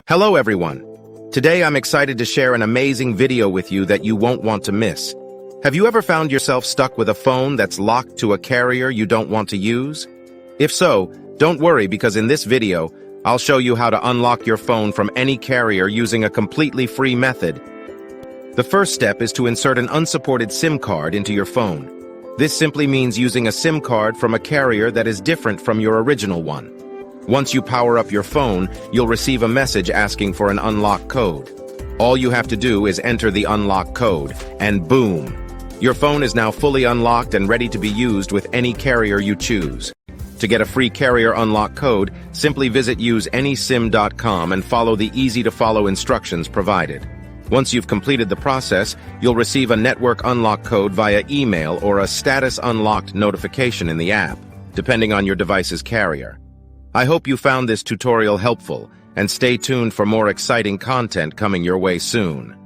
Hello everyone. Today I'm excited to share an amazing video with you that you won't want to miss. Have you ever found yourself stuck with a phone that's locked to a carrier you don't want to use? If so, don't worry because in this video, I'll show you how to unlock your phone from any carrier using a completely free method. The first step is to insert an unsupported SIM card into your phone. This simply means using a SIM card from a carrier that is different from your original one. Once you power up your phone, you'll receive a message asking for an unlock code. All you have to do is enter the unlock code, and boom! Your phone is now fully unlocked and ready to be used with any carrier you choose. To get a free carrier unlock code, simply visit useanysim.com and follow the easy-to-follow instructions provided. Once you've completed the process, you'll receive a network unlock code via email or a status unlocked notification in the app, depending on your device's carrier. I hope you found this tutorial helpful, and stay tuned for more exciting content coming your way soon.